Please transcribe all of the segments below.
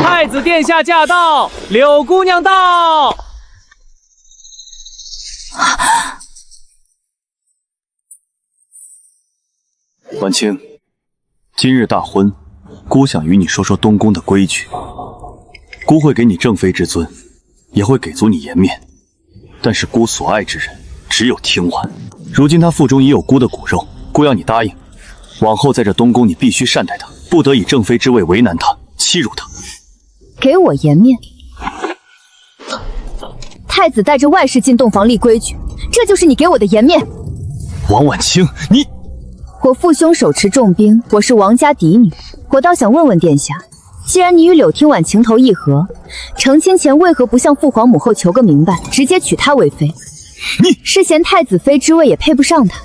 太子殿下驾到，柳姑娘到。婉清，今日大婚，姑想与你说说东宫的规矩。姑会给你正妃之尊，也会给足你颜面。但是姑所爱之人只有听婉，如今他腹中也有姑的骨肉，姑要你答应，往后在这东宫你必须善待他，不得以正妃之位为难他，欺辱他。给我颜面？太子带着外室进洞房立规矩，这就是你给我的颜面？王婉清，你……我父兄手持重兵，我是王家嫡女，我倒想问问殿下，既然你与柳听婉情投意合，成亲前为何不向父皇母后求个明白，直接娶她为妃？你是嫌太子妃之位也配不上她，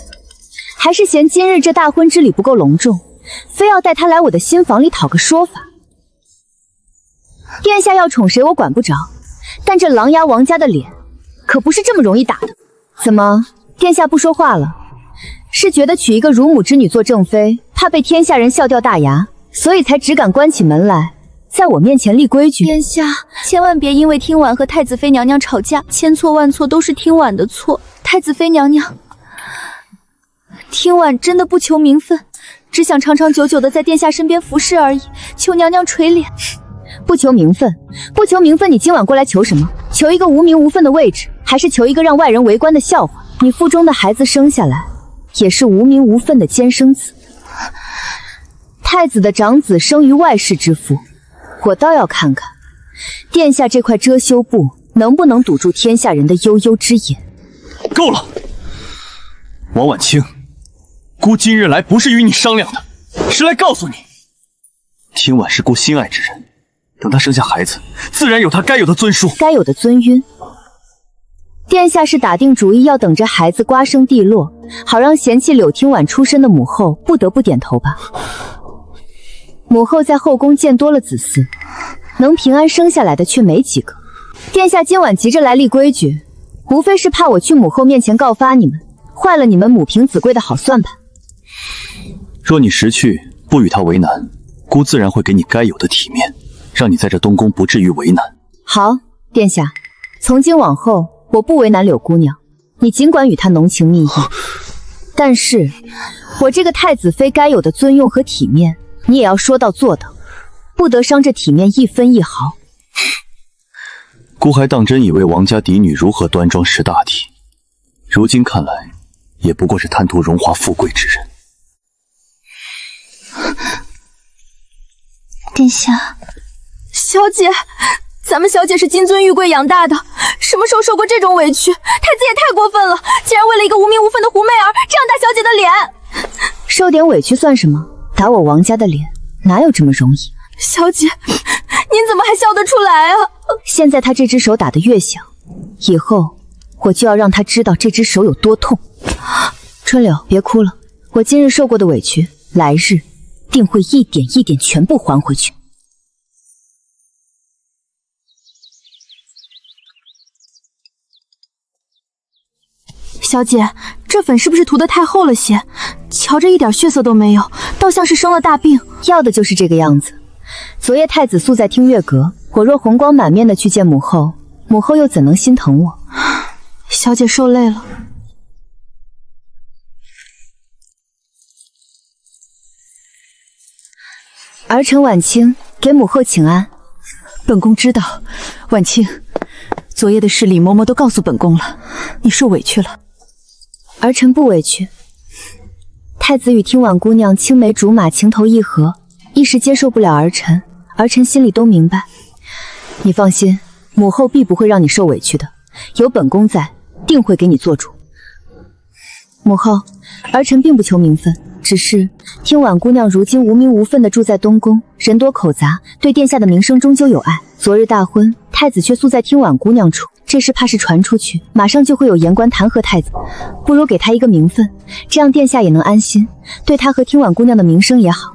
还是嫌今日这大婚之礼不够隆重，非要带她来我的新房里讨个说法？殿下要宠谁我管不着，但这狼牙王家的脸可不是这么容易打的。怎么，殿下不说话了？是觉得娶一个乳母之女做正妃，怕被天下人笑掉大牙，所以才只敢关起门来，在我面前立规矩？殿下，千万别因为听婉和太子妃娘娘吵架，千错万错都是听婉的错。太子妃娘娘，听婉真的不求名分，只想长长久久的在殿下身边服侍而已，求娘娘垂怜。不求名分，不求名分，你今晚过来求什么？求一个无名无分的位置，还是求一个让外人围观的笑话？你腹中的孩子生下来也是无名无分的奸生子。太子的长子生于外室之父，我倒要看看殿下这块遮羞布能不能堵住天下人的悠悠之言。够了，王婉清，姑今日来不是与你商量的，是来告诉你，听婉是姑心爱之人，等她生下孩子，自然有她该有的尊殊，该有的尊晕。殿下是打定主意要等着孩子瓜生蒂落，好让嫌弃柳听婉出身的母后不得不点头吧？母后在后宫见多了子嗣，能平安生下来的却没几个。殿下今晚急着来立规矩，无非是怕我去母后面前告发你们，坏了你们母凭子贵的好算盘。若你识趣，不与她为难，姑自然会给你该有的体面，让你在这东宫不至于为难。好，殿下，从今往后我不为难柳姑娘，你尽管与她浓情蜜意，但是我这个太子妃该有的尊用和体面，你也要说到做到，不得伤这体面一分一毫。姑还当真以为王家嫡女如何端庄识大体，如今看来，也不过是贪图荣华富贵之人。殿下，小姐，咱们小姐是金尊玉贵养大的，什么时候受过这种委屈？太子也太过分了，竟然为了一个无名无分的狐媚儿，这样打小姐的脸。受点委屈算什么？打我王家的脸，哪有这么容易？小姐，您怎么还笑得出来啊？现在他这只手打得越响，以后我就要让他知道这只手有多痛。春柳，别哭了，我今日受过的委屈，来日定会一点一点全部还回去。小姐，这粉是不是涂得太厚了些？瞧着一点血色都没有，倒像是生了大病。要的就是这个样子。昨夜太子宿在听月阁，我若红光满面的去见母后，母后又怎能心疼我？小姐受累了。儿臣婉清给母后请安。本宫知道，婉清，昨夜的事李嬷嬷都告诉本宫了，你受委屈了。儿臣不委屈。太子与听婉姑娘青梅竹马，情投意合，一时接受不了儿臣，儿臣心里都明白。你放心，母后必不会让你受委屈的，有本宫在，定会给你做主。母后，儿臣并不求名分，只是听婉姑娘如今无名无分的住在东宫，人多口杂，对殿下的名声终究有碍。昨日大婚，太子却宿在听婉姑娘处，这事怕是传出去，马上就会有言官弹劾太子。不如给他一个名分，这样殿下也能安心，对他和听婉姑娘的名声也好。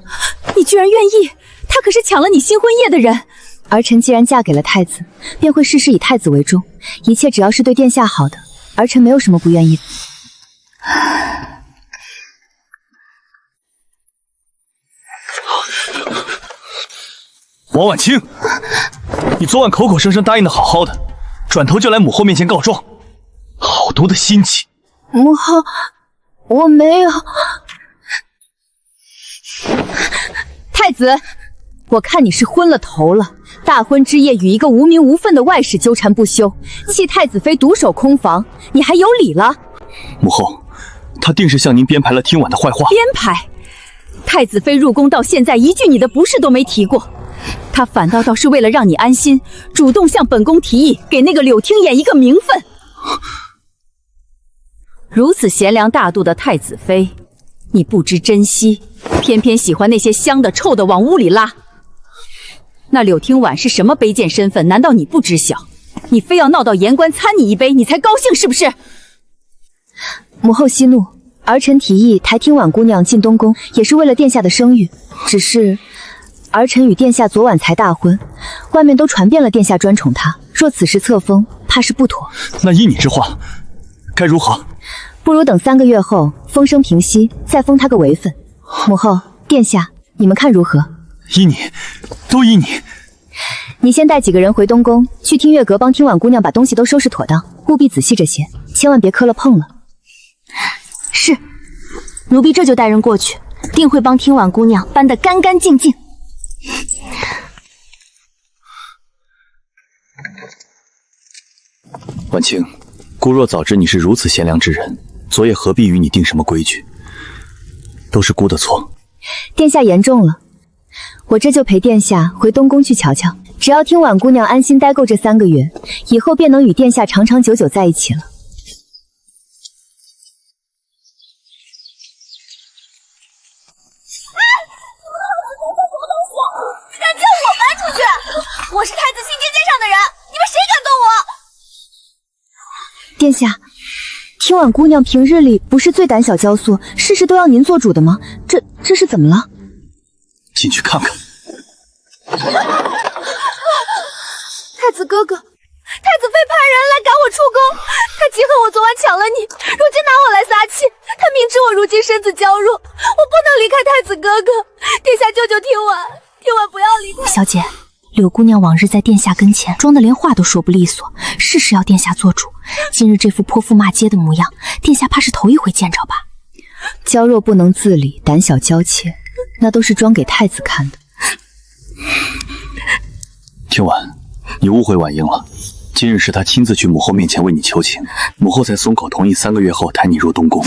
你居然愿意？他可是抢了你新婚夜的人。儿臣既然嫁给了太子，便会事事以太子为重，一切只要是对殿下好的，儿臣没有什么不愿意的。王婉清，你昨晚口口声声答应的好好的，转头就来母后面前告状，好毒的心气！母后，我没有。太子，我看你是昏了头了。大婚之夜与一个无名无分的外室纠缠不休，弃太子妃独守空房，你还有理了？母后，他定是向您编排了听婉的坏话。编排？太子妃入宫到现在，一句你的不是都没提过。他反倒是为了让你安心，主动向本宫提议，给那个柳听衍一个名分。如此贤良大度的太子妃，你不知珍惜，偏偏喜欢那些香的臭的往屋里拉。那柳听婉是什么卑贱身份？难道你不知晓？你非要闹到言官参你一杯，你才高兴是不是？母后息怒，儿臣提议抬听婉姑娘进东宫，也是为了殿下的声誉。只是儿臣与殿下昨晚才大婚，外面都传遍了殿下专宠她，若此时册封，怕是不妥。那依你之话，该如何？不如等3个月后风声平息，再封她个为分。母后，殿下，你们看如何？依你，都依你。你先带几个人回东宫，去听乐阁帮听婉姑娘把东西都收拾妥当，务必仔细这些，千万别磕了碰了。是，奴婢这就带人过去，定会帮听婉姑娘搬得干干净净。婉清，姑若早知你是如此贤良之人，昨夜何必与你定什么规矩？都是姑的错。殿下言重了，我这就陪殿下回东宫去瞧瞧。只要听婉姑娘安心待够这3个月，以后便能与殿下长长久久在一起了。我是太子信阶阶上的人，你们谁敢动我？殿下，听婉姑娘平日里不是最胆小娇素，事事都要您做主的吗？这是怎么了？进去看看。太子哥哥，太子妃派人来赶我出宫，他记恨我昨晚抢了你，如今拿我来撒气。他明知我如今身子娇弱，我不能离开太子哥哥。殿下救救听婉，听婉不要离开。小姐，柳姑娘往日在殿下跟前装的连话都说不利索，事事要殿下做主。今日这副泼妇骂街的模样，殿下怕是头一回见着吧？娇弱不能自理，胆小娇怯，那都是装给太子看的。听婉，你误会婉英了。今日是她亲自去母后面前为你求情，母后才松口同意3个月后抬你入东宫，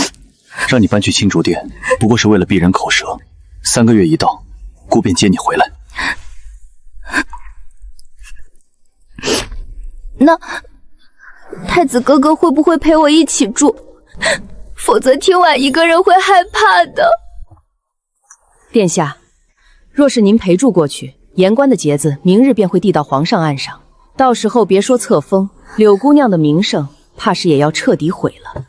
让你搬去青竹殿，不过是为了避人口舌。3个月一到，姑便接你回来。那太子哥哥会不会陪我一起住？否则听婉一个人会害怕的。殿下，若是您陪住过去，言官的节子明日便会递到皇上案上，到时候别说册封，柳姑娘的名声怕是也要彻底毁了。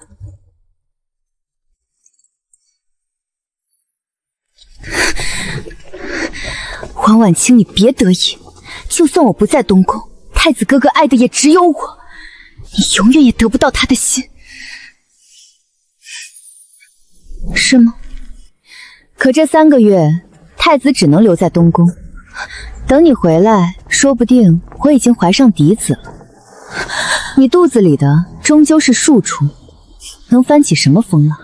王婉清，你别得意，就算我不在东宫，太子哥哥爱的也只有我，你永远也得不到他的心，是吗？可这3个月，太子只能留在东宫，等你回来，说不定我已经怀上嫡子了。你肚子里的终究是庶出，能翻起什么风浪？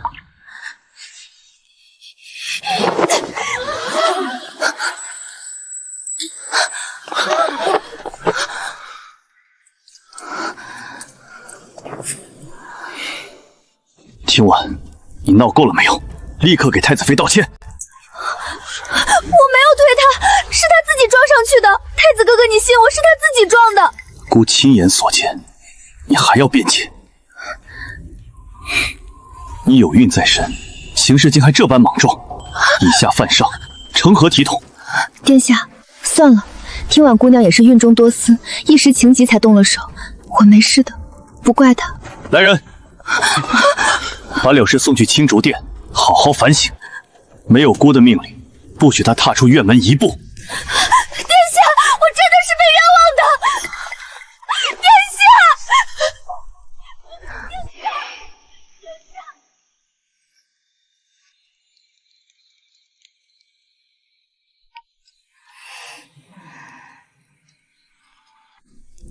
听婉，你闹够了没有？立刻给太子妃道歉。我没有推他，是他自己装上去的。太子哥哥，你信我，是他自己装的。姑亲眼所见，你还要辩解？你有孕在身，行事竟还这般莽撞，以下犯上，成何体统？殿下，算了，听婉姑娘也是孕中多思，一时情急才动了手，我没事的，不怪她。来人，把柳氏送去青竹殿，好好反省。没有姑的命令，不许她踏出院门1步。殿下，我真的是被冤枉的。殿下。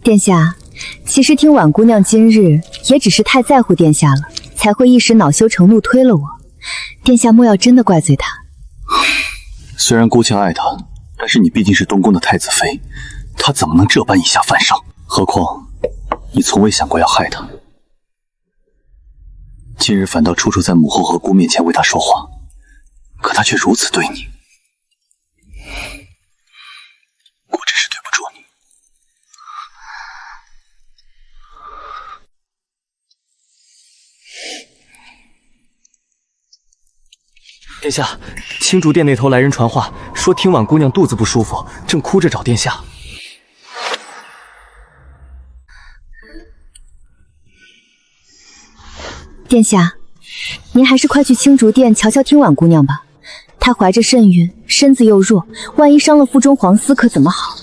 殿下，其实听婉姑娘今日也只是太在乎殿下了，才会一时恼羞成怒推了我。殿下莫要真的怪罪她。虽然姑且爱她，但是你毕竟是东宫的太子妃，她怎么能这般以下犯上？何况你从未想过要害她，今日反倒处处在母后和姑面前为她说话，可她却如此对你，姑真是对不住你。殿下，青竹殿那头来人传话，说听婉姑娘肚子不舒服，正哭着找殿下。殿下，您还是快去青竹殿瞧瞧听婉姑娘吧。她怀着身孕，身子又弱，万一伤了腹中黄丝，可怎么好？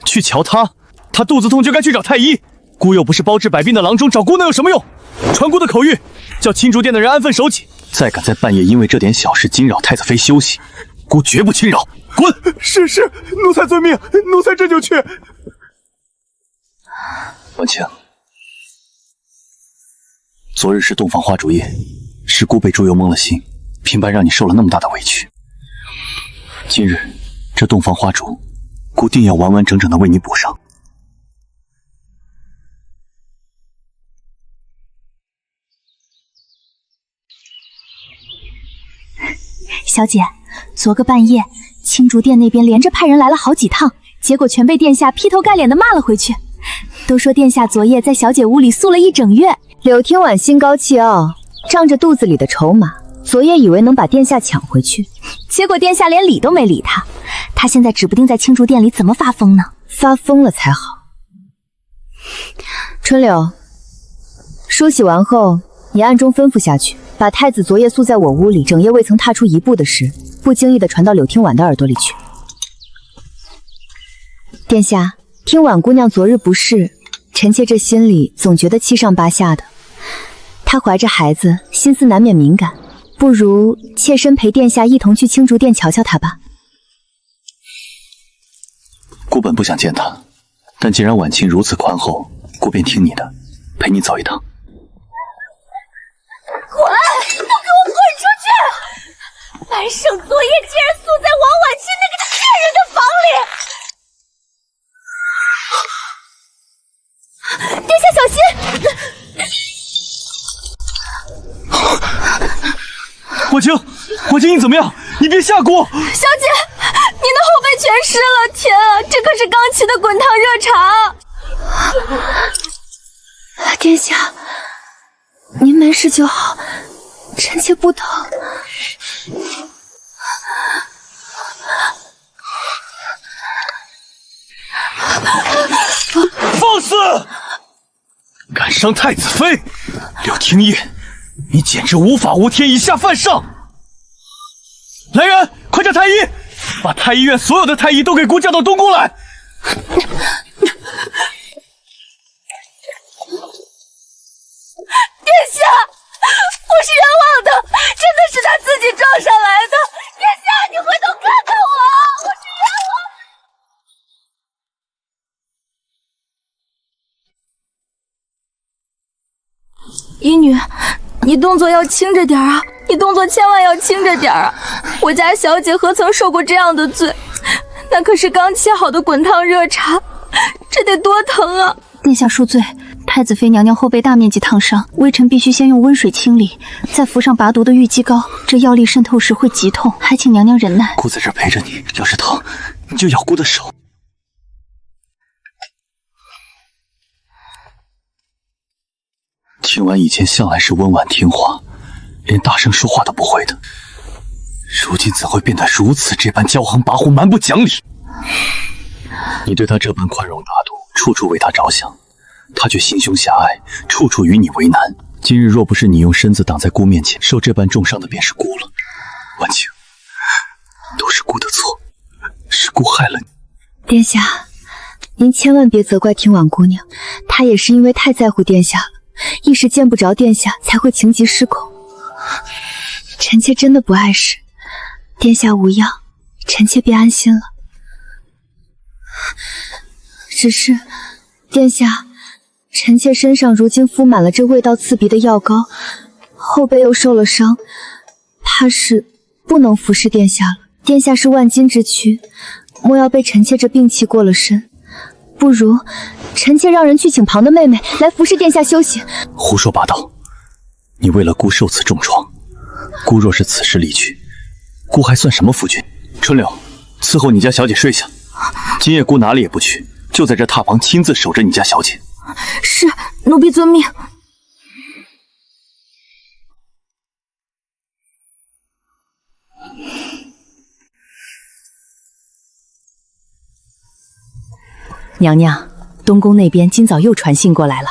去瞧她？她肚子痛就该去找太医。姑又不是包治百病的郎中，找姑能有什么用？传姑的口谕，叫青竹殿的人安分守己。再敢在半夜因为这点小事惊扰太子妃休息，姑绝不轻饶。滚！是，奴才遵命，奴才这就去。婉清，昨日是洞房花烛夜，是姑被猪油蒙了心，平白让你受了那么大的委屈。今日这洞房花烛，姑定要完完整整的为你补上。小姐，昨个半夜，青竹殿那边连着派人来了好几趟，结果全被殿下劈头盖脸的骂了回去。都说殿下昨夜在小姐屋里宿了一整月。柳听婉心高气傲，仗着肚子里的筹码，昨夜以为能把殿下抢回去，结果殿下连理都没理他。他现在指不定在青竹殿里怎么发疯呢。发疯了才好。春柳，梳洗完后，你暗中吩咐下去，把太子昨夜宿在我屋里，整夜未曾踏出一步的事，不经意的传到柳听婉的耳朵里去。殿下，听婉姑娘昨日不适，臣妾这心里总觉得七上八下的。她怀着孩子，心思难免敏感，不如妾身陪殿下一同去青竹殿瞧瞧她吧。姑本不想见她，但既然婉清如此宽厚，姑便听你的，陪你走一趟。滚！都给我滚出去！满省昨夜竟然宿在王婉清那个贱人的房里！殿下小心！婉清，你怎么样？你别吓姑！小姐，您的后背全湿了！天啊，这可是刚沏的滚烫热茶！殿下，您没事就好，臣妾不疼。放肆！敢伤太子妃，柳听夜，你简直无法无天，以下犯上！来人，快叫太医，把太医院所有的太医都给姑叫到东宫来！殿下，我是冤枉的，真的是他自己撞上来的。殿下，你回头看看我，我是冤枉。医女，你动作要轻着点啊！你动作千万要轻着点啊！我家小姐何曾受过这样的罪？那可是刚沏好的滚烫热茶，这得多疼啊！殿下恕罪，太子妃娘娘后背大面积烫伤，微臣必须先用温水清理，再服上拔毒的玉肌膏，这药力渗透时会极痛，还请娘娘忍耐。姑在这陪着你，要是疼，你就咬姑的手。听婉以前向来是温婉听话，连大声说话都不会的，如今怎会变得如此这般骄横跋扈、蛮不讲理？你对她这般宽容大度，处处为她着想，她却心胸狭隘，处处与你为难。今日若不是你用身子挡在姑面前，受这般重伤的便是姑了。婉清，都是姑的错，是姑害了你。殿下，您千万别责怪听婉姑娘，她也是因为太在乎殿下了，一时见不着殿下，才会情急失控。臣妾真的不碍事，殿下无恙，臣妾便安心了。只是，殿下，臣妾身上如今敷满了这味道刺鼻的药膏，后背又受了伤，怕是不能服侍殿下了。殿下是万金之躯，莫要被臣妾这病气过了身。不如，臣妾让人去请旁的妹妹来服侍殿下休息。胡说八道！你为了姑受此重创，姑若是此时离去，姑还算什么夫君？春柳，伺候你家小姐睡下。今夜姑哪里也不去，就在这榻旁亲自守着你家小姐。是，奴婢遵命。娘娘，东宫那边今早又传信过来了，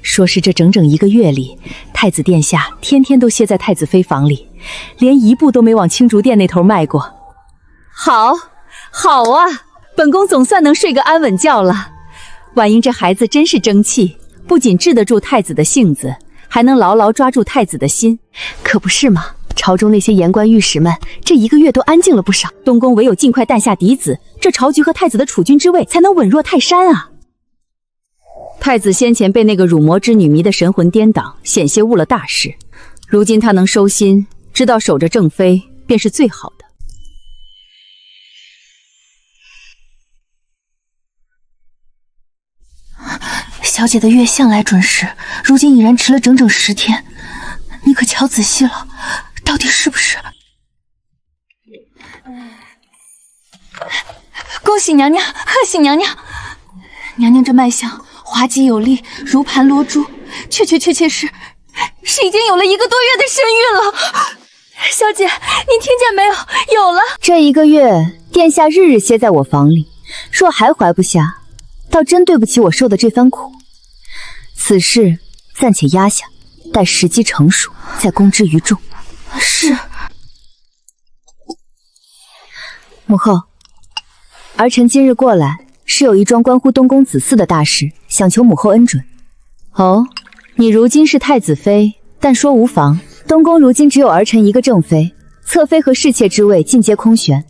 说是这整整1个月里，太子殿下天天都歇在太子妃房里，连一步都没往青竹殿那头迈过。好，好啊，本宫总算能睡个安稳觉了。婉英这孩子真是争气，不仅治得住太子的性子，还能牢牢抓住太子的心。可不是吗？朝中那些言官御史们这1个月都安静了不少，东宫唯有尽快诞下嫡子，这朝局和太子的储君之位才能稳若泰山啊！太子先前被那个辱魔之女迷得神魂颠倒，险些误了大事，如今他能收心，知道守着正妃便是最好的。小姐的月向来准时，如今已然迟了整整10天，你可瞧仔细了，到底是不是？恭喜娘娘，贺喜娘娘！娘娘这脉象滑稽有力，如盘罗珠，确是已经有了1个多月的身孕了。小姐，您听见没有？有了。这1个月，殿下日日歇在我房里，若还怀不下，倒真对不起我受的这番苦。此事暂且压下，待时机成熟，再公之于众。是。母后，儿臣今日过来，是有一桩关乎东宫子嗣的大事，想求母后恩准。哦，你如今是太子妃，但说无妨。东宫如今只有儿臣一个正妃，侧妃和侍妾之位尽皆空悬。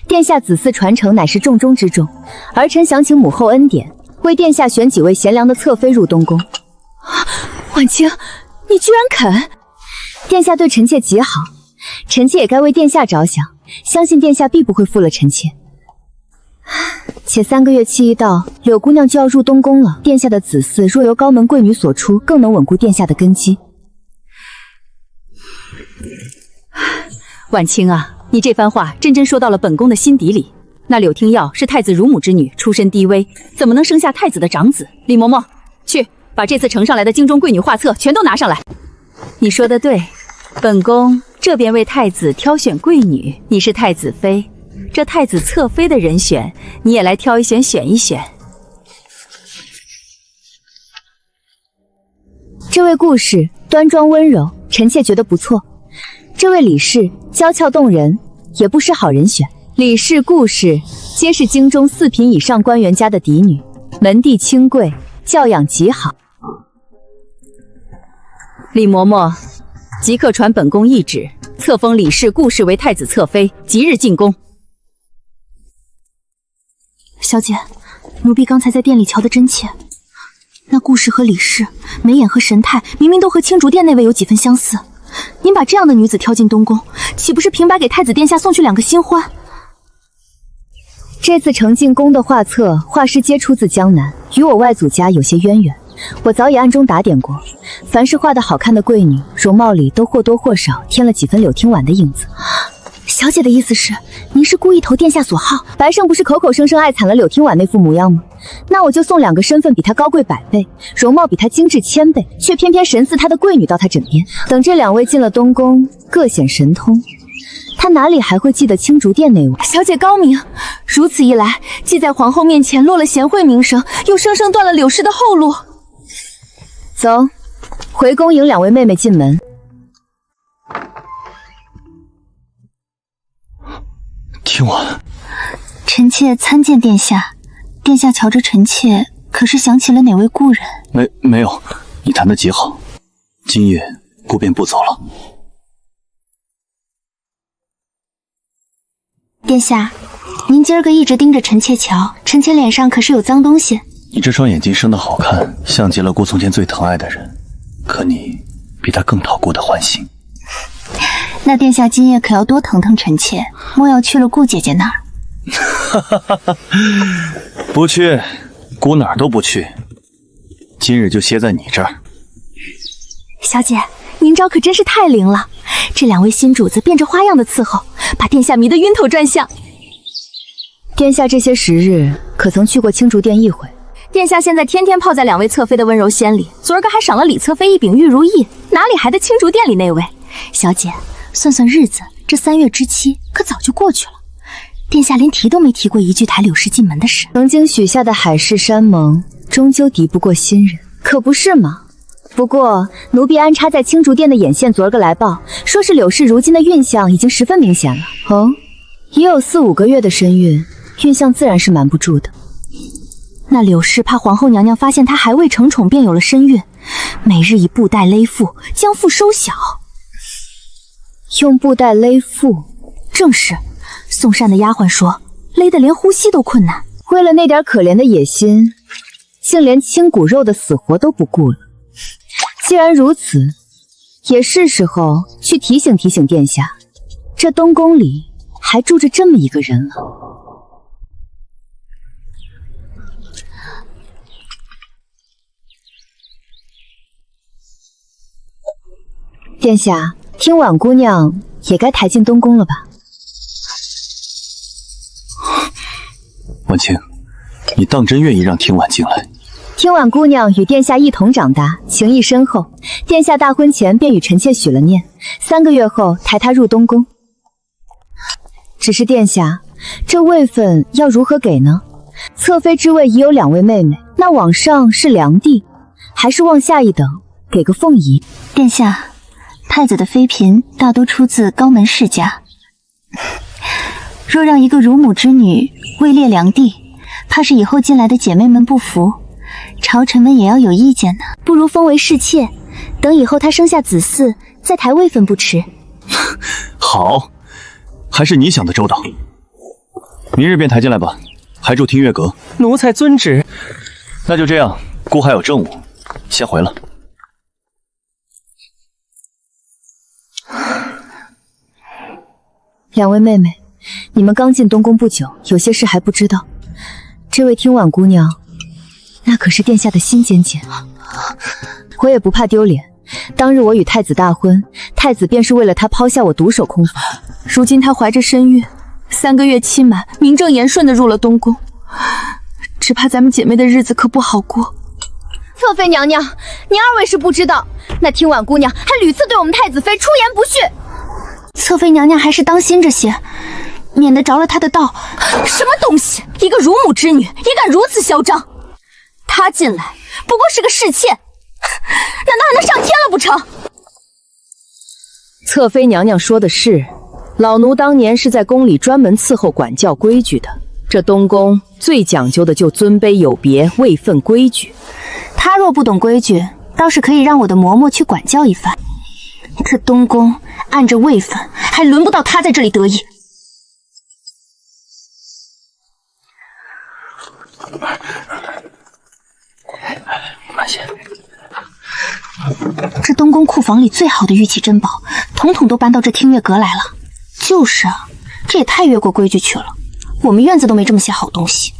殿下子嗣传承乃是重中之重，儿臣想请母后恩典，为殿下选几位贤良的侧妃入东宫。婉清，你居然肯！殿下对臣妾极好，臣妾也该为殿下着想，相信殿下必不会负了臣妾。且3个月期一到，柳姑娘就要入东宫了，殿下的子嗣若由高门贵女所出，更能稳固殿下的根基。婉清啊，你这番话真说到了本宫的心底里。那柳听耀是太子乳母之女，出身低微，怎么能生下太子的长子？李嬷嬷，去把这次呈上来的京中贵女画册全都拿上来。你说的对，本宫这边为太子挑选贵女，你是太子妃，这太子侧妃的人选，你也来挑一选，选一选。这位顾氏端庄温柔，臣妾觉得不错。这位李氏娇俏动人，也不失好人选。李氏、顾氏皆是京中4品以上官员家的嫡女，门第清贵，教养极好。李嬷嬷，即刻传本宫懿旨，册封李氏、顾氏为太子侧妃，即日进宫。小姐，奴婢刚才在殿里瞧得真切，那顾氏和李氏眉眼和神态明明都和青竹殿那位有几分相似，您把这样的女子挑进东宫，岂不是平白给太子殿下送去2个新欢？这次呈进宫的画册，画师皆出自江南，与我外祖家有些渊源。我早已暗中打点过，凡是画得好看的贵女，容貌里都或多或少添了几分柳听婉的影子。小姐的意思是，您是故意投殿下所好？白胜不是口口声声爱惨了柳听婉那副模样吗？那我就送2个身份比她高贵100倍，容貌比她精致1000倍，却偏偏神似她的贵女到她枕边。等这2位进了东宫，各显神通，她哪里还会记得青竹殿那位？小姐高明，如此一来，既在皇后面前落了贤惠名声，又生生断了柳氏的后路。走，回宫迎2位妹妹进门。听婉，臣妾参见殿下。殿下瞧着臣妾，可是想起了哪位故人？没有，你谈得极好。今夜姑便不走了。殿下，您今儿个一直盯着臣妾瞧，臣妾脸上可是有脏东西。你这双眼睛生得好看，像极了姑从前最疼爱的人，可你比他更讨姑的欢心。那殿下今夜可要多疼疼臣妾，莫要去了顾姐姐那儿。不去，姑哪儿都不去。今日就歇在你这儿。小姐，您招可真是太灵了，这两位新主子变着花样的伺候，把殿下迷得晕头转向。殿下这些时日可曾去过青竹殿一回？殿下现在天天泡在两位侧妃的温柔仙里，昨儿个还赏了李侧妃一柄玉如意，哪里还得青竹殿里那位？小姐，算算日子，这3月之期可早就过去了。殿下连提都没提过一句抬柳氏进门的事。曾经许下的海誓山盟，终究敌不过新人，可不是吗？不过奴婢安插在青竹殿的眼线昨儿个来报，说是柳氏如今的运相已经十分明显了。哦，也有4、5个月的身孕，运相自然是瞒不住的。那柳氏怕皇后娘娘发现她还未成宠便有了身孕，每日以布袋勒腹，将腹收小。用布袋勒腹？正是。宋善的丫鬟说，勒得连呼吸都困难。为了那点可怜的野心，竟连亲骨肉的死活都不顾了。既然如此，也是时候去提醒提醒殿下，这东宫里还住着这么一个人了。殿下，听婉姑娘也该抬进东宫了吧？婉清，你当真愿意让听婉进来？听婉姑娘与殿下一同长大，情谊深厚，殿下大婚前便与臣妾许了念，3个月后抬她入东宫。只是殿下，这位分要如何给呢？侧妃之位已有2位妹妹，那往上是良娣，还是往下一等给个凤仪？殿下，太子的妃嫔大多出自高门世家，若让一个乳母之女位列良娣，怕是以后进来的姐妹们不服，朝臣们也要有意见呢。不如封为侍妾，等以后她生下子嗣，再抬位分不迟。好，还是你想的周到。明日便抬进来吧，还住听月阁。奴才遵旨。那就这样，姑还有政务，先回了。2位妹妹，你们刚进东宫不久，有些事还不知道。这位听婉姑娘，那可是殿下的心尖尖。我也不怕丢脸，当日我与太子大婚，太子便是为了她抛下我独守空房。如今她怀着身孕，3个月期满，名正言顺的入了东宫，只怕咱们姐妹的日子可不好过。侧妃娘娘，您2位是不知道，那听婉姑娘还屡次对我们太子妃出言不逊。侧妃娘娘还是当心着些，免得着了她的道。什么东西？一个乳母之女也敢如此嚣张？她进来不过是个侍妾，难道还能上天了不成？侧妃娘娘说的是，老奴当年是在宫里专门伺候管教规矩的。这东宫最讲究的就尊卑有别、位分规矩。她若不懂规矩，倒是可以让我的嬷嬷去管教一番。这东宫按着位分，还轮不到她在这里得意。慢些。这东宫库房里最好的玉器珍宝，统统都搬到这听月阁来了。就是啊，这也太越过规矩去了。我们院子都没这么些好东西。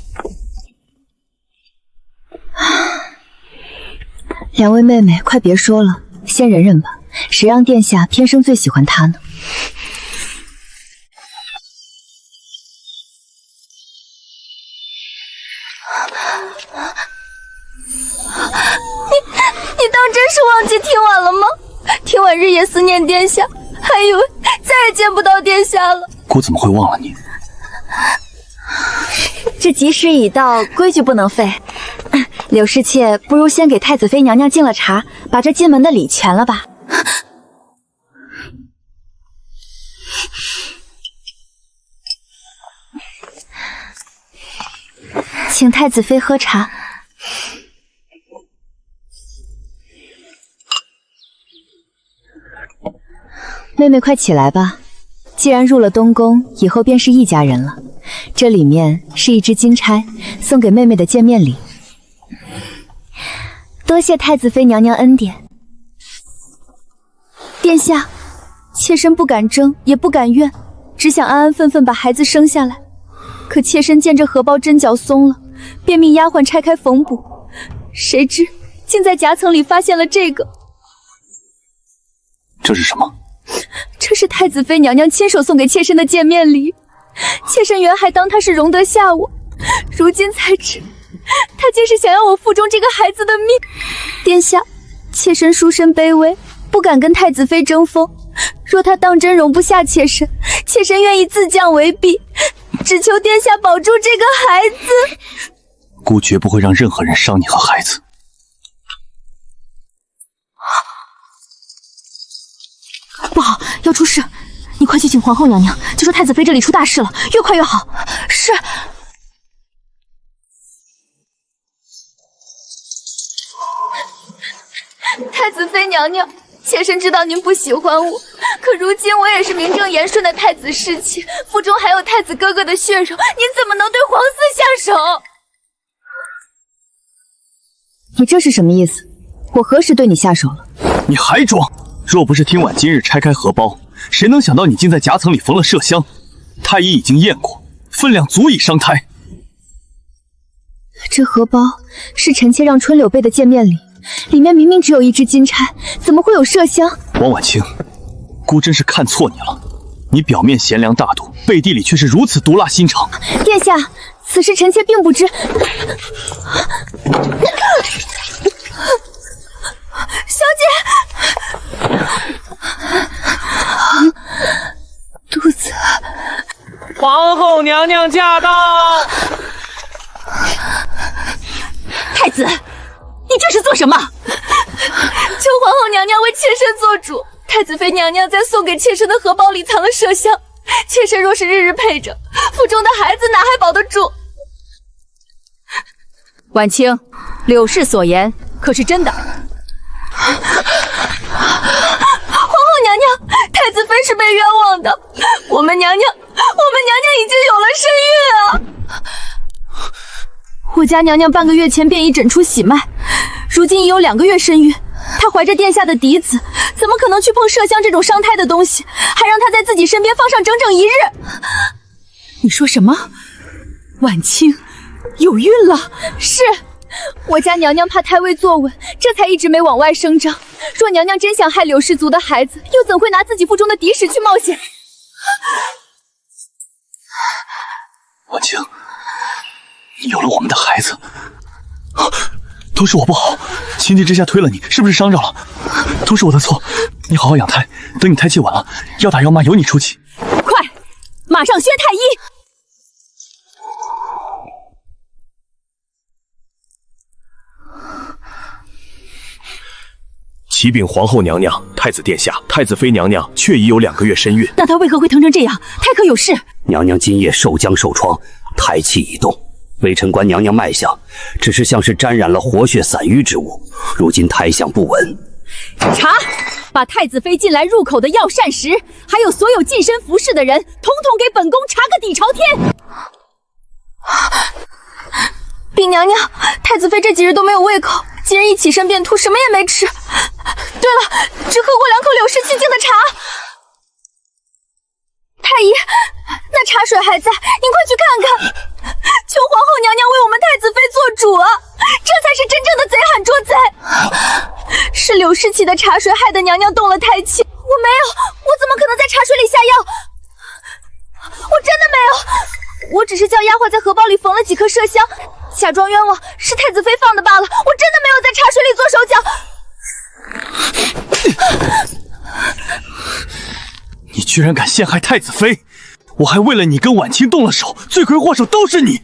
2位妹妹，快别说了，先忍忍吧。谁让殿下天生最喜欢她呢？你当真是忘记听婉了吗？听婉日夜思念殿下，还以为再也见不到殿下了。姑怎么会忘了你？这吉时已到，规矩不能废。柳侍妾不如先给太子妃娘娘敬了茶，把这进门的礼全了吧。请太子妃喝茶。妹妹快起来吧，既然入了东宫，以后便是一家人了。这里面是一支金钗，送给妹妹的见面礼。多谢太子妃娘娘恩典。殿下，妾身不敢争，也不敢怨，只想安安分分把孩子生下来。可妾身见这荷包针脚松了，便命丫鬟拆开缝补，谁知竟在夹层里发现了这个。这是什么？这是太子妃娘娘亲手送给妾身的见面礼，妾身原还当她是容得下我，如今才知，她竟是想要我腹中这个孩子的命。殿下，妾身出身卑微，不敢跟太子妃争锋，若她当真容不下妾身，妾身愿意自降为婢，只求殿下保住这个孩子。姑绝不会让任何人伤你和孩子。不好，要出事！你快去请皇后娘娘，就说太子妃这里出大事了，越快越好。是。太子妃娘娘，妾身知道您不喜欢我，可如今我也是名正言顺的太子侍妾，腹中还有太子哥哥的血肉，您怎么能对皇嗣下手？你这是什么意思？我何时对你下手了？你还装！若不是听晚今日拆开荷包，谁能想到你竟在夹层里缝了麝香？太医已经验过，分量足以伤胎。这荷包是臣妾让春柳备的见面礼，里面明明只有一支金钗，怎么会有麝香？王婉清，姑真是看错你了。你表面贤良大度，背地里却是如此毒辣心肠。殿下，此事臣妾并不知。小姐，肚子。皇后娘娘驾到！太子，你这是做什么？求皇后娘娘为妾身做主。太子妃娘娘在送给妾身的荷包里藏了麝香，妾身若是日日配着，腹中的孩子哪还保得住？婉清，柳氏所言可是真的？皇后娘娘，太子妃是被冤枉的，我们娘娘已经有了身孕啊！我家娘娘半个月前便已诊出喜脉，如今已有2个月身孕。她怀着殿下的嫡子，怎么可能去碰麝香这种伤胎的东西？还让她在自己身边放上整整1日。你说什么？婉清有孕了？是。我家娘娘怕胎位坐稳，这才一直没往外声张。若娘娘真想害柳氏族的孩子，又怎会拿自己腹中的嫡史去冒险？婉清，你有了我们的孩子，都是我不好，情急之下推了你，是不是伤着了？都是我的错，你好好养胎，等你胎气稳了，要打要骂由你出气。快，马上宣太医！启禀皇后娘娘、太子殿下，太子妃娘娘确已有2个月身孕。那她为何会疼成这样？胎可有事？娘娘今夜受姜受创，胎气已动。微臣观娘娘脉象，只是像是沾染了活血散瘀之物，如今胎象不稳。查，把太子妃近来入口的药膳食，还有所有近身服侍的人，统统给本宫查个底朝天。禀娘娘，太子妃这几日都没有胃口，今日一起身便吐，什么也没吃。对了，只喝过2口柳氏清净的茶。太医，那茶水还在，您快去看看。求皇后娘娘为我们太子妃做主啊！这才是真正的贼喊捉贼。是柳氏沏的茶水害得娘娘动了胎气，我没有，我怎么可能在茶水里下药？我真的没有，我只是叫丫鬟在荷包里缝了几颗麝香，假装冤枉是太子妃放的罢了，我真的没有在茶水里做手脚。你居然敢陷害太子妃！我还为了你跟婉清动了手，罪魁祸首都是你。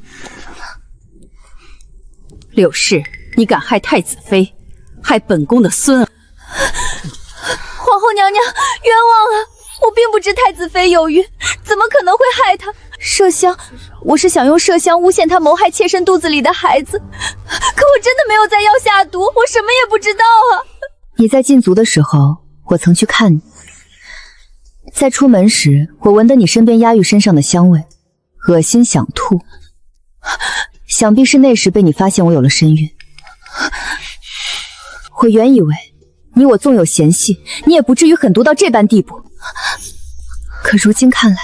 柳氏，你敢害太子妃，害本宫的孙儿！皇后娘娘，冤枉啊！我并不知太子妃有孕，怎么可能会害她？麝香，我是想用麝香诬陷她谋害妾身肚子里的孩子，可我真的没有在药下毒，我什么也不知道啊！你在禁足的时候，我曾去看你。在出门时，我闻得你身边丫玉身上的香味，恶心想吐。想必是那时被你发现我有了身孕。我原以为你我纵有嫌隙，你也不至于狠毒到这般地步。可如今看来，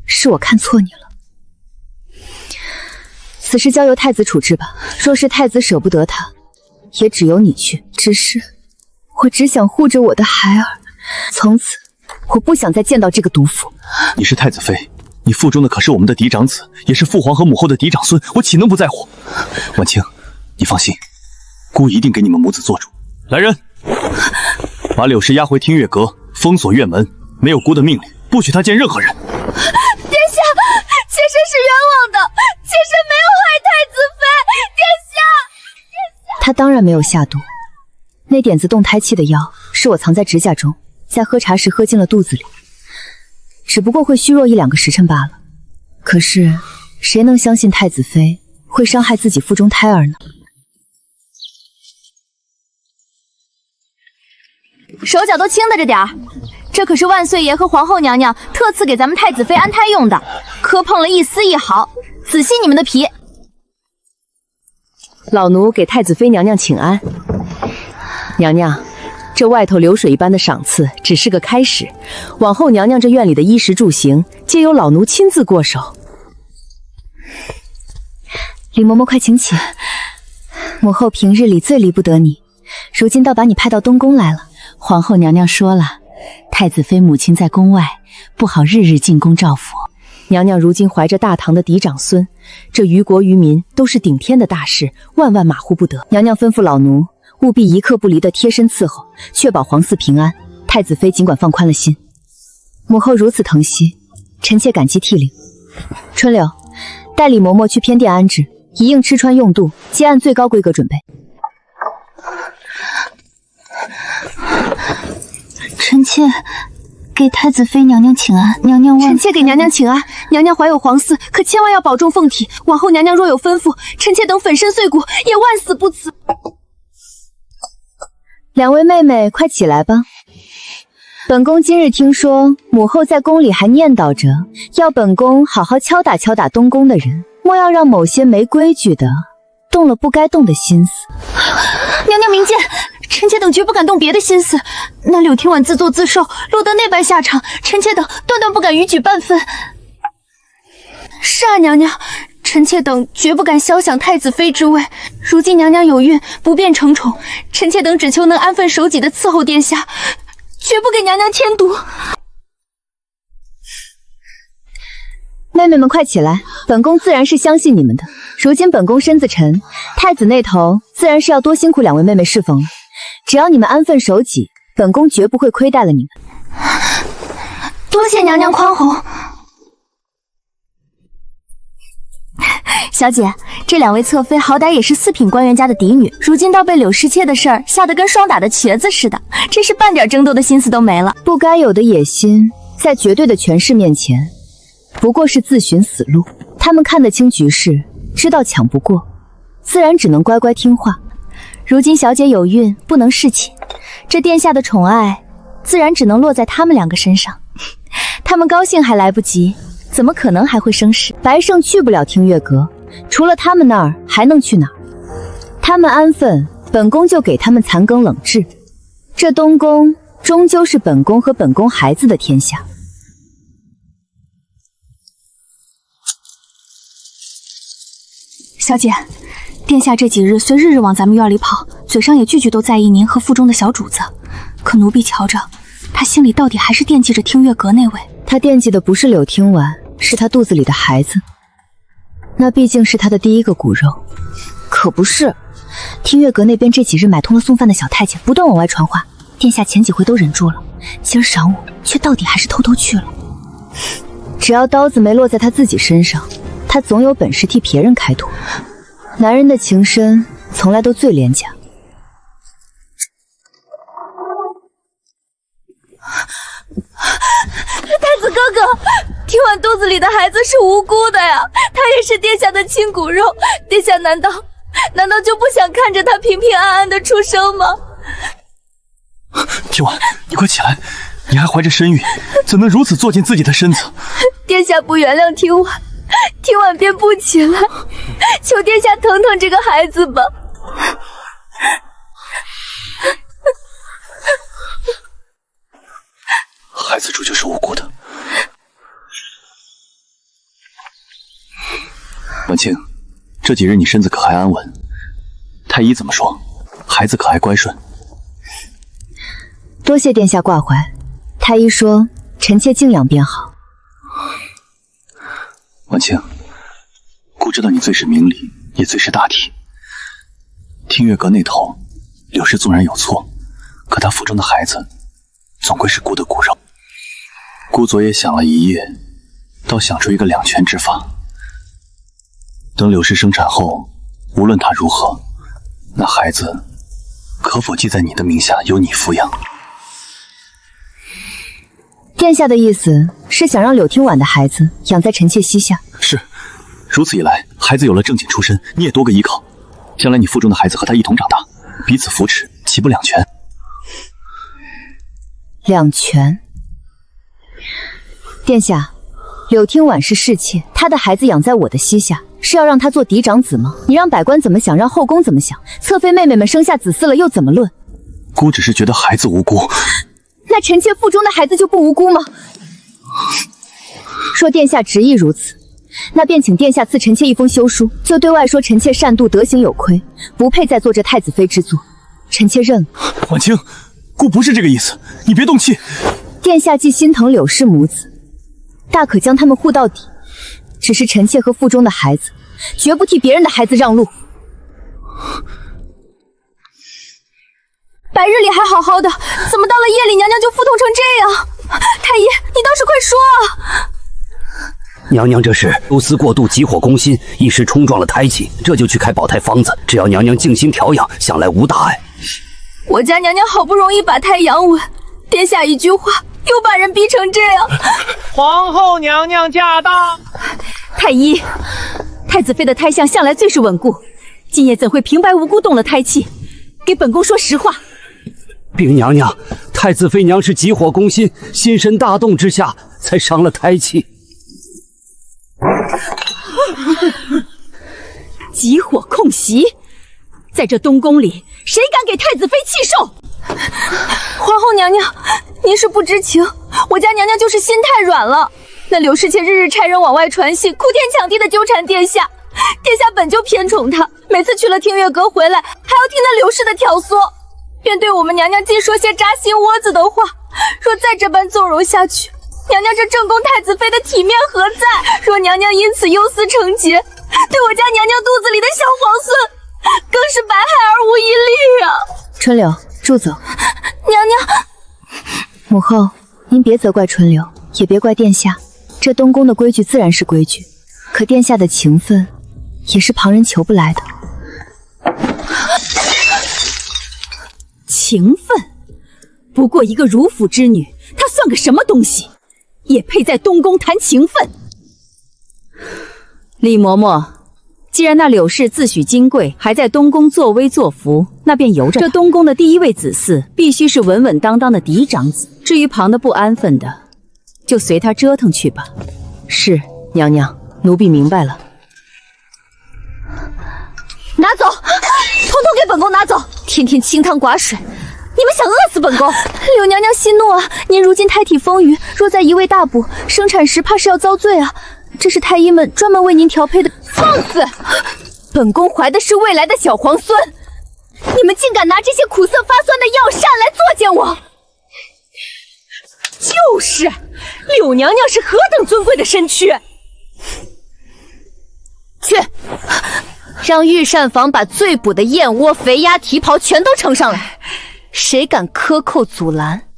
是我看错你了。此事交由太子处置吧。若是太子舍不得他，也只由你去。只是我只想护着我的孩儿，从此我不想再见到这个毒妇。你是太子妃，你腹中的可是我们的嫡长子，也是父皇和母后的嫡长孙，我岂能不在乎？婉清，你放心，姑一定给你们母子做主。来人，把柳氏押回听月阁，封锁院门，没有姑的命令，不许他见任何人。殿下，妾身是冤枉的，妾身没有害太子妃。殿下，他当然没有下毒，那点子动胎气的药是我藏在指甲中，在喝茶时喝进了肚子里，只不过会虚弱1-2个时辰罢了。可是谁能相信太子妃会伤害自己腹中胎儿呢？手脚都轻的着点儿，这可是万岁爷和皇后娘娘特赐给咱们太子妃安胎用的，磕碰了一丝一毫，仔细你们的皮。老奴给太子妃娘娘请安。娘娘，这外头流水一般的赏赐只是个开始，往后娘娘这院里的衣食住行，皆由老奴亲自过手。李嬷嬷，快请起。母后平日里最离不得你，如今倒把你派到东宫来了。皇后娘娘说了，太子妃母亲在宫外，不好日日进宫照佛。娘娘如今怀着大唐的嫡长孙，这于国于民都是顶天的大事，万万马虎不得。娘娘吩咐老奴务必一刻不离的贴身伺候，确保皇嗣平安。太子妃尽管放宽了心，母后如此疼惜，臣妾感激涕零。春柳，带李嬷嬷去偏殿安置，一应吃穿用度皆按最高规格准备。臣妾给太子妃娘娘请安，娘娘万。臣妾给娘娘请安，娘娘怀有皇嗣，可千万要保重凤体。往后娘娘若有吩咐，臣妾等粉身碎骨也万死不辞。两位妹妹，快起来吧。本宫今日听说母后在宫里还念叨着，要本宫好好敲打敲打东宫的人，莫要让某些没规矩的动了不该动的心思。娘娘明鉴，臣妾等绝不敢动别的心思。那柳天婉自作自受，落得那般下场，臣妾等断断不敢逾矩半分。是啊，娘娘，臣妾等绝不敢肖想太子妃之位。如今娘娘有孕，不便承宠，臣妾等只求能安分守己的伺候殿下，绝不给娘娘添堵。妹妹们快起来，本宫自然是相信你们的。如今本宫身子沉，太子那头自然是要多辛苦两位妹妹侍奉了。只要你们安分守己，本宫绝不会亏待了你们。多谢娘娘宽宏。小姐，这两位侧妃好歹也是4品官员家的嫡女，如今倒被柳氏妾的事儿吓得跟霜打的瘸子似的，真是半点争斗的心思都没了。不该有的野心，在绝对的权势面前，不过是自寻死路。他们看得清局势，知道抢不过，自然只能乖乖听话。如今小姐有孕，不能侍寝，这殿下的宠爱自然只能落在他们2个身上。他们高兴还来不及，怎么可能还会生事？白胜去不了听月阁，除了他们那儿还能去哪儿？他们安分，本宫就给他们残羹冷炙。这东宫终究是本宫和本宫孩子的天下。小姐，殿下这几日虽日日往咱们院里跑，嘴上也句句都在意您和腹中的小主子，可奴婢瞧着，他心里到底还是惦记着听月阁那位。他惦记的不是柳听婉，是他肚子里的孩子，那毕竟是他的第一个骨肉。可不是，听月阁那边这几日买通了送饭的小太监，不断往外传话，殿下前几回都忍住了，今儿晌午却到底还是偷偷去了。只要刀子没落在他自己身上，他总有本事替别人开脱。男人的情深从来都最廉价。太子哥哥，听婉肚子里的孩子是无辜的呀，他也是殿下的亲骨肉，殿下难道就不想看着他平平安安的出生吗？听婉，你快起来，你还怀着身孕，怎能如此作践自己的身子？殿下不原谅听婉，听晚便不起来，求殿下疼疼这个孩子吧。孩子终究是无辜的。婉清，这几日你身子可还安稳？太医怎么说？孩子可还乖顺？多谢殿下挂怀。太医说臣妾静养便好。婉清，姑知道你最是明理，也最是大体。听月阁那头，柳氏纵然有错，可她腹中的孩子总归是姑的骨肉。姑昨夜想了一夜，倒想出一个两全之法。等柳氏生产后，无论她如何，那孩子可否记在你的名下，由你抚养？殿下的意思是想让柳听晚的孩子养在臣妾膝下？是。如此一来，孩子有了正经出身，你也多个依靠。将来你腹中的孩子和他一同长大，彼此扶持，岂不两全？两全。殿下，柳听晚是侍妾，她的孩子养在我的膝下，是要让她做嫡长子吗？你让百官怎么想，让后宫怎么想？侧妃妹妹们生下子嗣了又怎么论？姑只是觉得孩子无辜。那臣妾腹中的孩子就不无辜吗？若殿下执意如此，那便请殿下赐臣妾一封休书，就对外说臣妾擅妒，德行有亏，不配再做这太子妃之作。臣妾认了。婉清，姑不是这个意思，你别动气。殿下既心疼柳氏母子，大可将他们护到底。只是臣妾和腹中的孩子，绝不替别人的孩子让路。白日里还好好的，怎么到了夜里娘娘就腹痛成这样？太医，你倒是快说啊！娘娘这是忧思过度，急火攻心，一时冲撞了胎气，这就去开保胎方子。只要娘娘静心调养，想来无大碍。我家娘娘好不容易把胎养稳，殿下一句话又把人逼成这样。皇后娘娘驾到！太医，太子妃的胎相向来最是稳固，今夜怎会平白无故动了胎气？给本宫说实话。禀娘娘，太子妃娘是急火攻心，心神大动之下才伤了胎气。急火控袭，在这东宫里，谁敢给太子妃气受？皇后娘娘，您是不知情，我家娘娘就是心太软了。那柳氏妾日日差人往外传信，哭天抢地的纠缠殿下，殿下本就偏宠她，每次去了听月阁回来，还要听那柳氏的挑唆，便对我们娘娘尽说些扎心窝子的话。若再这般纵容下去，娘娘这正宫太子妃的体面何在？若娘娘因此忧思成结，对我家娘娘肚子里的小皇孙，更是百害而无一利啊！春柳，住走。娘娘，母后，您别责怪春柳，也别怪殿下。这东宫的规矩自然是规矩，可殿下的情分也是旁人求不来的。情分？不过一个儒府之女，她算个什么东西？也配在东宫谈情分？李嬷嬷，既然那柳氏自诩金贵，还在东宫作威作福，那便由着她。这东宫的第一位子嗣，必须是稳稳当当的嫡长子。至于旁的不安分的，就随他折腾去吧。是，娘娘，奴婢明白了。拿走，统统给本宫拿走！天天清汤寡水，你们想饿死本宫？柳娘娘息怒啊！您如今胎体丰腴，若再一味大补，生产时怕是要遭罪啊！这是太医们专门为您调配的。放肆！本宫怀的是未来的小皇孙，你们竟敢拿这些苦涩发酸的药膳来作践我！就是，柳娘娘是何等尊贵的身躯！去，让御膳房把最补的燕窝、肥鸭、蹄袍全都呈上来。谁敢克扣阻拦，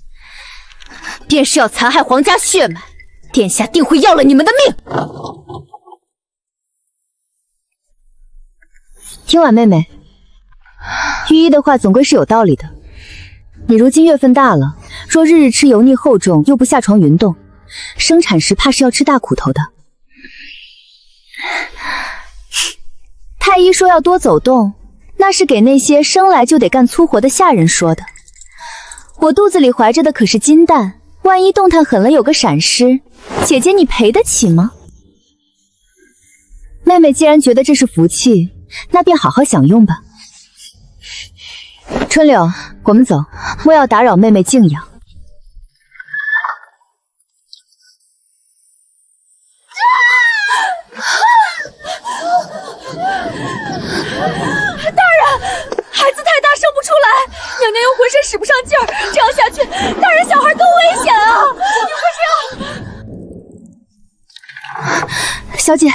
便是要残害皇家血脉，殿下定会要了你们的命。听婉妹妹，御医的话总归是有道理的。你如今月份大了，若日日吃油腻厚重，又不下床运动，生产时怕是要吃大苦头的。太医说要多走动，那是给那些生来就得干粗活的下人说的。我肚子里怀着的可是金蛋，万一动弹狠了有个闪失，姐姐你赔得起吗？妹妹既然觉得这是福气，那便好好享用吧。春柳，我们走，莫要打扰妹妹静养。大人，孩子太大生不出来，娘娘又浑身使不上劲儿，这样下去，大人小孩多危险啊！你快这样。小姐，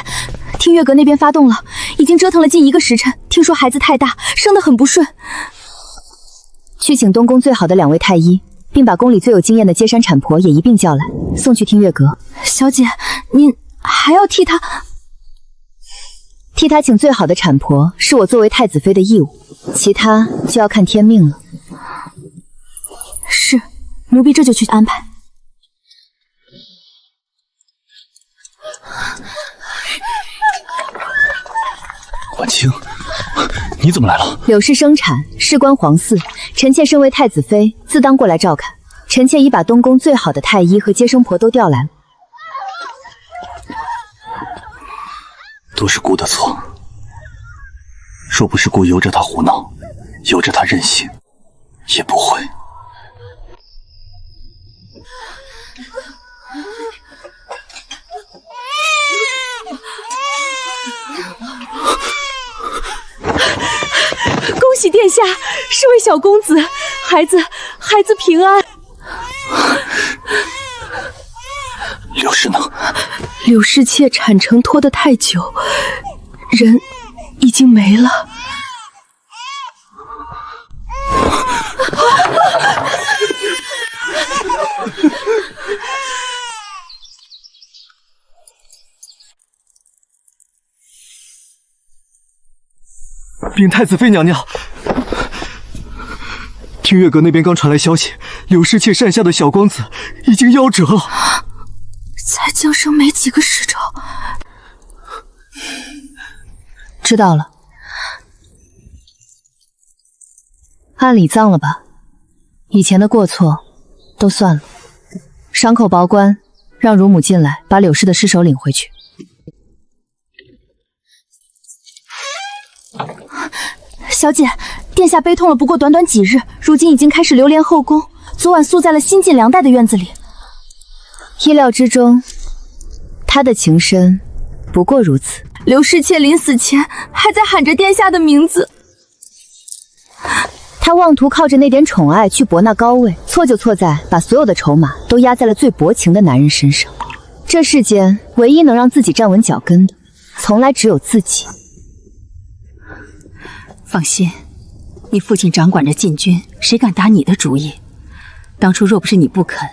听月阁那边发动了，已经折腾了近1个时辰。听说孩子太大，生得很不顺。去请东宫最好的2位太医，并把宫里最有经验的接山产婆也一并叫来，送去听月阁。小姐，您还要替他请最好的产婆，是我作为太子妃的义务，其他就要看天命了。是，奴婢这就去安排。婉清，你怎么来了？柳氏生产，事关皇嗣，臣妾身为太子妃，自当过来照看。臣妾已把东宫最好的太医和接生婆都调来了。都是姑的错，若不是姑由着他胡闹，由着他任性，也不会。恭喜殿下，是位小公子，孩子平安。柳氏呢？柳氏妾产程拖得太久，人已经没了。禀太子妃娘娘，听月阁那边刚传来消息，柳氏妾扇下的小光子已经夭折了。才降生没几个时辰。知道了，按理葬了吧，以前的过错都算了。伤口保管，让乳母进来，把柳氏的尸首领回去。小姐，殿下悲痛了不过短短几日，如今已经开始流连后宫，昨晚宿在了新晋梁代的院子里。意料之中，他的情深不过如此。柳氏妾临死前还在喊着殿下的名字，他妄图靠着那点宠爱去博那高位，错就错在把所有的筹码都压在了最薄情的男人身上。这世间唯一能让自己站稳脚跟的，从来只有自己。放心，你父亲掌管着禁军，谁敢打你的主意？当初若不是你不肯，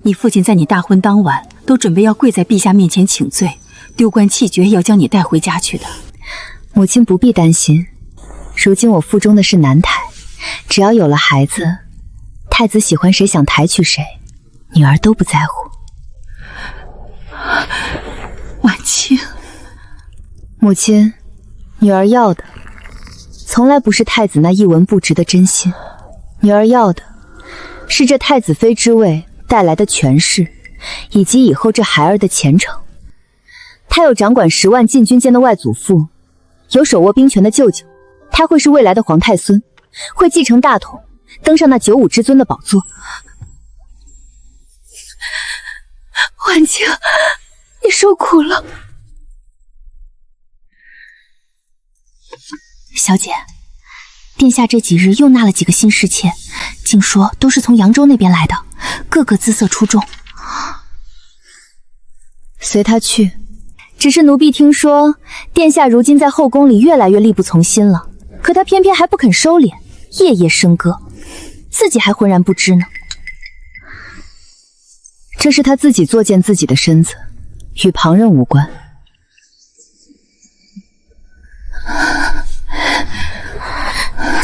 你父亲在你大婚当晚都准备要跪在陛下面前请罪，丢官弃爵也要将你带回家去的。母亲不必担心，如今我腹中的是男胎，只要有了孩子，太子喜欢谁想抬娶谁，女儿都不在乎。婉清，母亲，女儿要的从来不是太子那一文不值的真心，女儿要的是这太子妃之位带来的权势，以及以后这孩儿的前程。他有掌管10万禁军间的外祖父，有手握兵权的舅舅，他会是未来的皇太孙，会继承大统，登上那95之尊的宝座。婉清，你受苦了。小姐，殿下这几日又纳了几个新侍妾，竟说都是从扬州那边来的，个个姿色出众。随他去。只是奴婢听说，殿下如今在后宫里越来越力不从心了，可他偏偏还不肯收敛，夜夜笙歌，自己还浑然不知呢。这是他自己作践自己的身子，与旁人无关。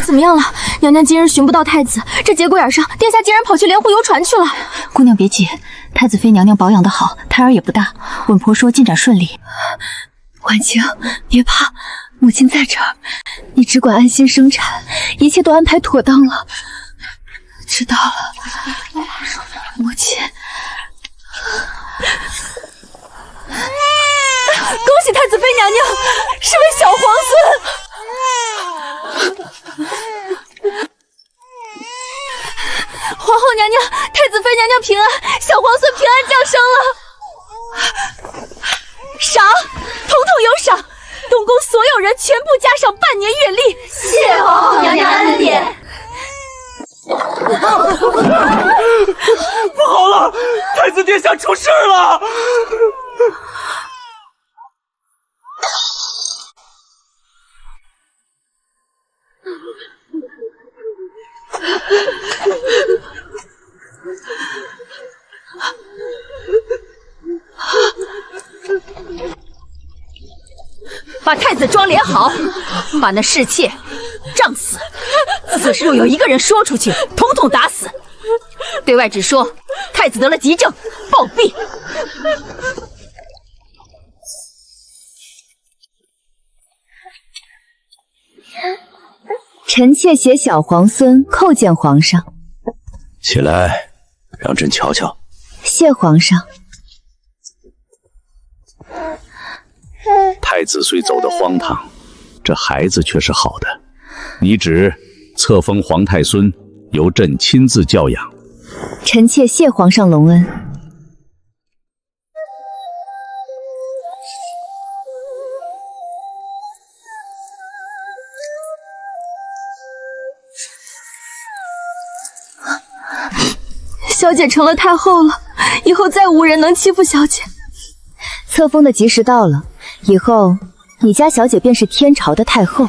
怎么样了？娘娘今日寻不到太子，这节骨眼上，殿下竟然跑去莲湖游船去了。姑娘别急，太子妃娘娘保养得好，胎儿也不大，稳婆说进展顺利。婉清，别怕，母亲在这儿，你只管安心生产，一切都安排妥当了。知道了，母亲。喜太子妃娘娘是位小皇孙。皇后娘娘，太子妃娘娘平安，小皇孙平安降生了。赏，统统有赏，东宫所有人全部加上半年月例。谢皇后娘娘恩典。不好了，太子殿下出事了！把太子装殓好，把那侍妾杖死。此事若有一个人说出去，统统打死。对外只说太子得了急症，暴毙。臣妾携小皇孙叩见皇上。起来，让朕瞧瞧。谢皇上。太子虽走得荒唐，这孩子却是好的。你旨册封皇太孙，由朕亲自教养。臣妾谢皇上隆恩。小姐成了太后了，以后再无人能欺负小姐。册封的吉时到了，以后你家小姐便是天朝的太后。